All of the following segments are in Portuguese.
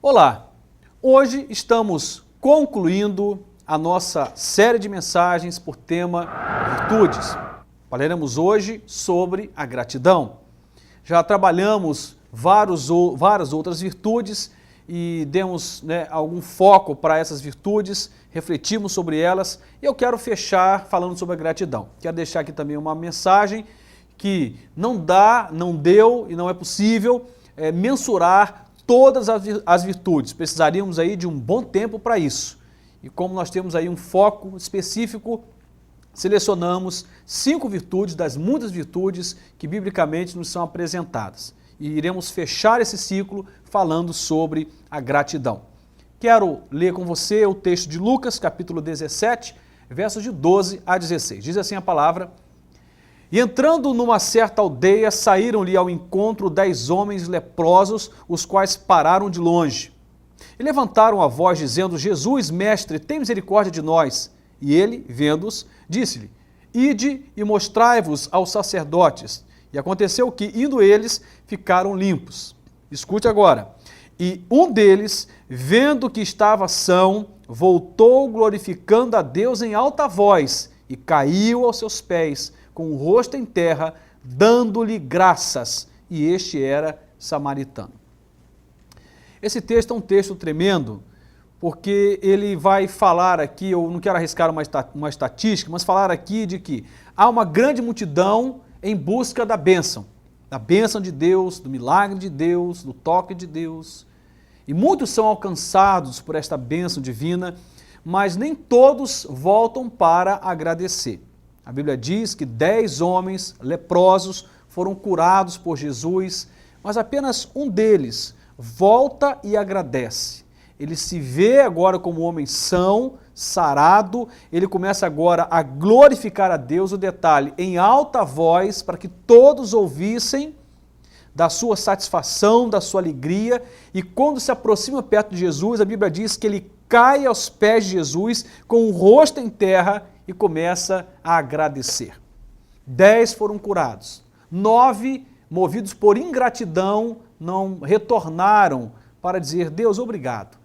Olá, hoje estamos concluindo a nossa série de mensagens por tema virtudes. Falaremos hoje sobre a gratidão. Já trabalhamos várias outras virtudes e demos algum foco para essas virtudes, refletimos sobre elas e eu quero fechar falando sobre a gratidão. Quero deixar aqui também uma mensagem que não deu e não é possível mensurar todas as virtudes. Precisaríamos aí de um bom tempo para isso. E como nós temos aí um foco específico, selecionamos 5 virtudes das muitas virtudes que biblicamente nos são apresentadas. E iremos fechar esse ciclo falando sobre a gratidão. Quero ler com você o texto de Lucas, capítulo 17, versos de 12 a 16. Diz assim a palavra: E entrando numa certa aldeia, saíram-lhe ao encontro 10 homens leprosos, os quais pararam de longe. E levantaram a voz, dizendo: Jesus, mestre, tem misericórdia de nós. E ele, vendo-os, disse-lhe: Ide e mostrai-vos aos sacerdotes. E aconteceu que, indo eles, ficaram limpos. Escute agora. E um deles, vendo que estava são, voltou glorificando a Deus em alta voz, e caiu aos seus pés, com o rosto em terra, dando-lhe graças, e este era samaritano. Esse texto é um texto tremendo, porque ele vai falar aqui, eu não quero arriscar uma estatística, mas falar aqui de que há uma grande multidão em busca da bênção de Deus, do milagre de Deus, do toque de Deus, e muitos são alcançados por esta bênção divina, mas nem todos voltam para agradecer. A Bíblia diz que 10 homens leprosos foram curados por Jesus, mas apenas um deles volta e agradece. Ele se vê agora como homem são, sarado, ele começa agora a glorificar a Deus, o detalhe, em alta voz, para que todos ouvissem da sua satisfação, da sua alegria, e quando se aproxima perto de Jesus, a Bíblia diz que ele cai aos pés de Jesus com o rosto em terra e começa a agradecer. 10 foram curados, 9, movidos por ingratidão, não retornaram para dizer: Deus, obrigado.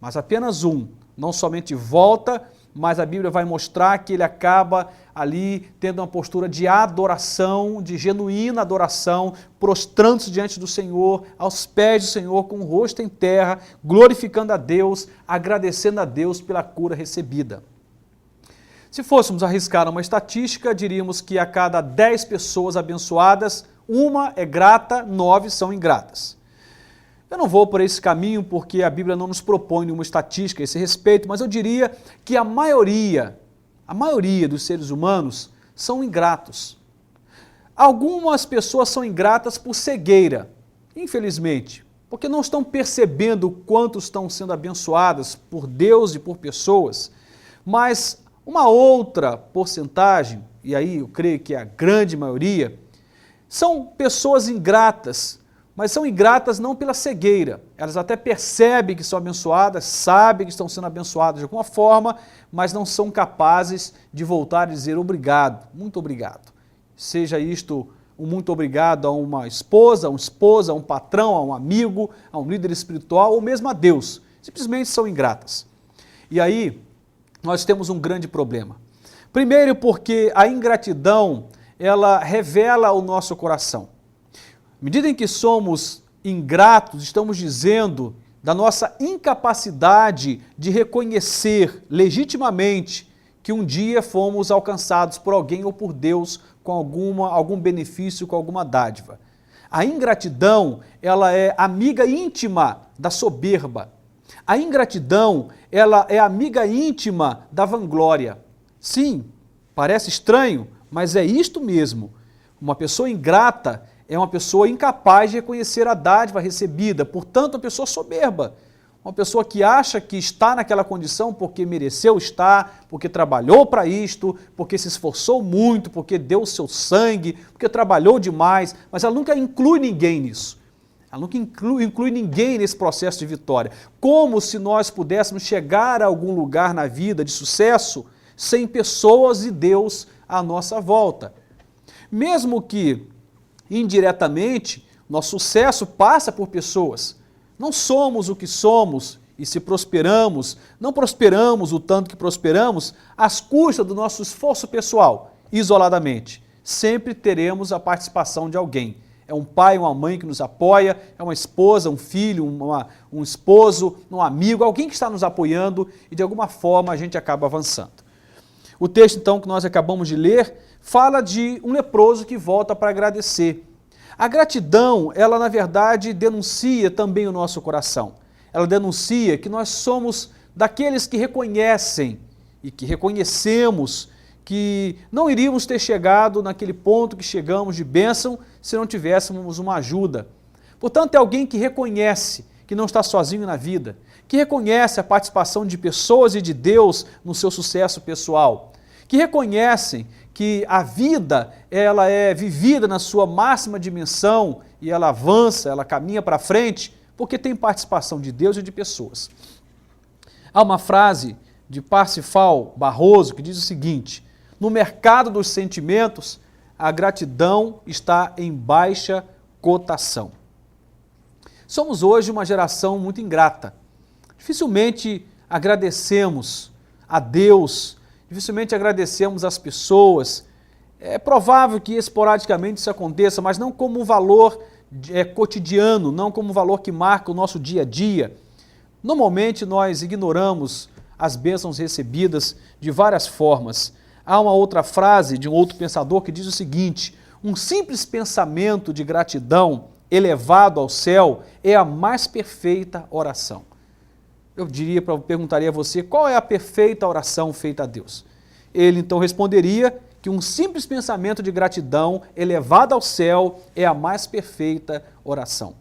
Mas apenas um, não somente volta, mas a Bíblia vai mostrar que ele acaba ali tendo uma postura de adoração, de genuína adoração, prostrando-se diante do Senhor, aos pés do Senhor, com o rosto em terra, glorificando a Deus, agradecendo a Deus pela cura recebida. Se fôssemos arriscar uma estatística, diríamos que a cada 10 pessoas abençoadas, uma é grata, 9 são ingratas. Eu não vou por esse caminho porque a Bíblia não nos propõe nenhuma estatística a esse respeito, mas eu diria que a maioria dos seres humanos são ingratos. Algumas pessoas são ingratas por cegueira, infelizmente, porque não estão percebendo o quanto estão sendo abençoadas por Deus e por pessoas, mas uma outra porcentagem, e aí eu creio que a grande maioria, são pessoas ingratas, mas são ingratas não pela cegueira. Elas até percebem que são abençoadas, sabem que estão sendo abençoadas de alguma forma, mas não são capazes de voltar e dizer obrigado, muito obrigado. Seja isto um muito obrigado a uma esposa, a um patrão, a um amigo, a um líder espiritual ou mesmo a Deus. Simplesmente são ingratas. E aí nós temos um grande problema. Primeiro porque a ingratidão, ela revela o nosso coração. À medida em que somos ingratos, estamos dizendo da nossa incapacidade de reconhecer legitimamente que um dia fomos alcançados por alguém ou por Deus com algum benefício, com alguma dádiva. A ingratidão, ela é amiga íntima da soberba. A ingratidão, ela é amiga íntima da vanglória. Sim, parece estranho, mas é isto mesmo. Uma pessoa ingrata é uma pessoa incapaz de reconhecer a dádiva recebida, portanto, uma pessoa soberba. Uma pessoa que acha que está naquela condição porque mereceu estar, porque trabalhou para isto, porque se esforçou muito, porque deu o seu sangue, porque trabalhou demais, mas ela nunca inclui ninguém nisso. Ela nunca inclui ninguém nesse processo de vitória. Como se nós pudéssemos chegar a algum lugar na vida de sucesso sem pessoas e Deus à nossa volta. Mesmo que indiretamente, nosso sucesso passa por pessoas, Não somos o que somos e se prosperamos, não prosperamos o tanto que prosperamos às custas do nosso esforço pessoal, isoladamente. Sempre teremos a participação de alguém. É um pai, uma mãe que nos apoia, é uma esposa, um filho, um esposo, um amigo, alguém que está nos apoiando e de alguma forma a gente acaba avançando. O texto então que nós acabamos de ler fala de um leproso que volta para agradecer. A gratidão, ela na verdade denuncia também o nosso coração. Ela denuncia que nós somos daqueles que reconhecem e que reconhecemos que não iríamos ter chegado naquele ponto que chegamos de bênção se não tivéssemos uma ajuda. Portanto, é alguém que reconhece que não está sozinho na vida, que reconhece a participação de pessoas e de Deus no seu sucesso pessoal, que reconhecem que a vida ela é vivida na sua máxima dimensão e ela avança, ela caminha para frente, porque tem participação de Deus e de pessoas. Há uma frase de Parsifal Barroso que diz o seguinte: no mercado dos sentimentos, a gratidão está em baixa cotação. Somos hoje uma geração muito ingrata. Dificilmente agradecemos a Deus, dificilmente agradecemos as pessoas. É provável que esporadicamente isso aconteça, mas não como um valor cotidiano, não como um valor que marca o nosso dia a dia. Normalmente nós ignoramos as bênçãos recebidas de várias formas. Há uma outra frase de um outro pensador que diz o seguinte: um simples pensamento de gratidão elevado ao céu é a mais perfeita oração. Eu perguntaria a você, qual é a perfeita oração feita a Deus? Ele então responderia que um simples pensamento de gratidão elevado ao céu é a mais perfeita oração.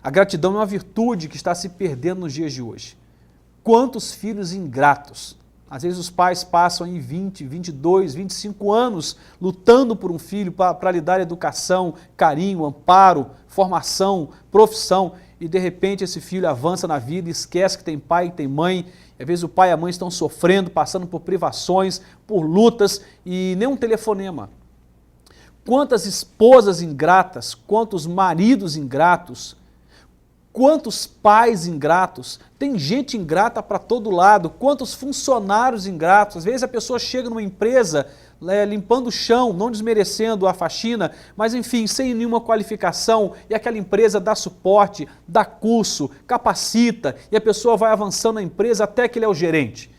A gratidão é uma virtude que está se perdendo nos dias de hoje. Quantos filhos ingratos! Às vezes os pais passam em 20, 22, 25 anos lutando por um filho para lhe dar educação, carinho, amparo, formação, profissão, e de repente esse filho avança na vida e esquece que tem pai e tem mãe. E às vezes o pai e a mãe estão sofrendo, passando por privações, por lutas e nem um telefonema. Quantas esposas ingratas, quantos maridos ingratos, quantos pais ingratos, tem gente ingrata para todo lado, quantos funcionários ingratos. Às vezes a pessoa chega numa empresa limpando o chão, não desmerecendo a faxina, mas enfim, sem nenhuma qualificação, e aquela empresa dá suporte, dá curso, capacita, e a pessoa vai avançando na empresa até que ele é o gerente.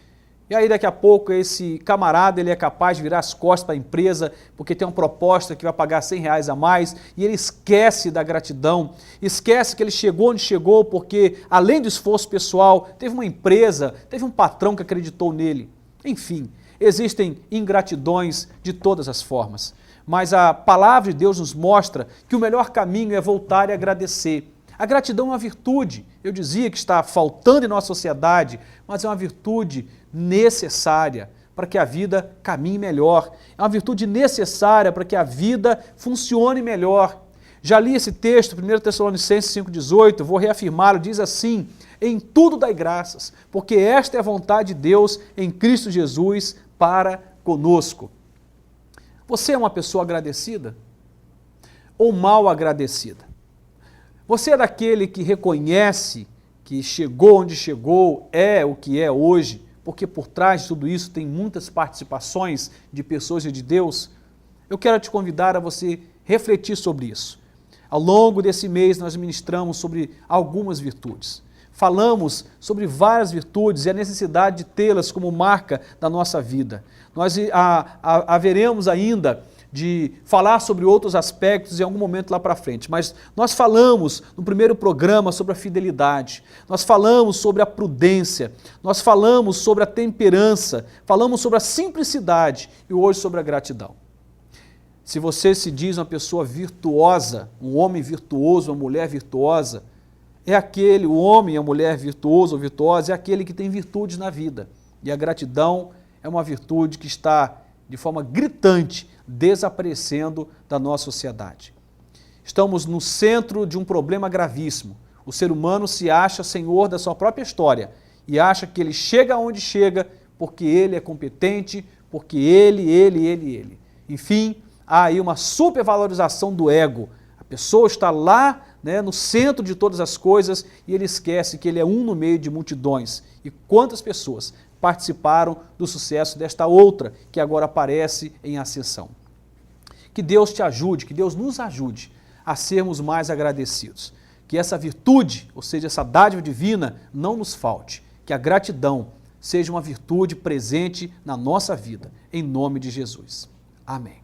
E aí daqui a pouco esse camarada ele é capaz de virar as costas para a empresa porque tem uma proposta que vai pagar R$100 a mais e ele esquece da gratidão, esquece que ele chegou onde chegou porque além do esforço pessoal, teve uma empresa, teve um patrão que acreditou nele. Enfim, existem ingratidões de todas as formas, mas a palavra de Deus nos mostra que o melhor caminho é voltar e agradecer. A gratidão é uma virtude, eu dizia que está faltando em nossa sociedade, mas é uma virtude necessária para que a vida caminhe melhor. É uma virtude necessária para que a vida funcione melhor. Já li esse texto, 1 Tessalonicenses 5,18, vou reafirmá-lo, diz assim: em tudo dai graças, porque esta é a vontade de Deus em Cristo Jesus para conosco. Você é uma pessoa agradecida ou mal agradecida? Você é daquele que reconhece que chegou onde chegou, é o que é hoje, porque por trás de tudo isso tem muitas participações de pessoas e de Deus? Eu quero te convidar a você refletir sobre isso. Ao longo desse mês nós ministramos sobre algumas virtudes. Falamos sobre várias virtudes e a necessidade de tê-las como marca da nossa vida. Nós haveremos ainda de falar sobre outros aspectos em algum momento lá para frente, mas nós falamos no primeiro programa sobre a fidelidade, nós falamos sobre a prudência, nós falamos sobre a temperança, falamos sobre a simplicidade e hoje sobre a gratidão. Se você se diz uma pessoa virtuosa, um homem virtuoso, uma mulher virtuosa, o homem, a mulher virtuoso ou virtuosa é aquele que tem virtudes na vida. E a gratidão é uma virtude que está de forma gritante desaparecendo da nossa sociedade. Estamos no centro de um problema gravíssimo. O ser humano se acha senhor da sua própria história e acha que ele chega onde chega porque ele é competente, porque ele. Enfim, há aí uma supervalorização do ego. A pessoa está lá né, no centro de todas as coisas, e ele esquece que ele é um no meio de multidões. E quantas pessoas participaram do sucesso desta outra que agora aparece em ascensão. Que Deus te ajude, que Deus nos ajude a sermos mais agradecidos. Que essa virtude, ou seja, essa dádiva divina, não nos falte. Que a gratidão seja uma virtude presente na nossa vida, em nome de Jesus. Amém.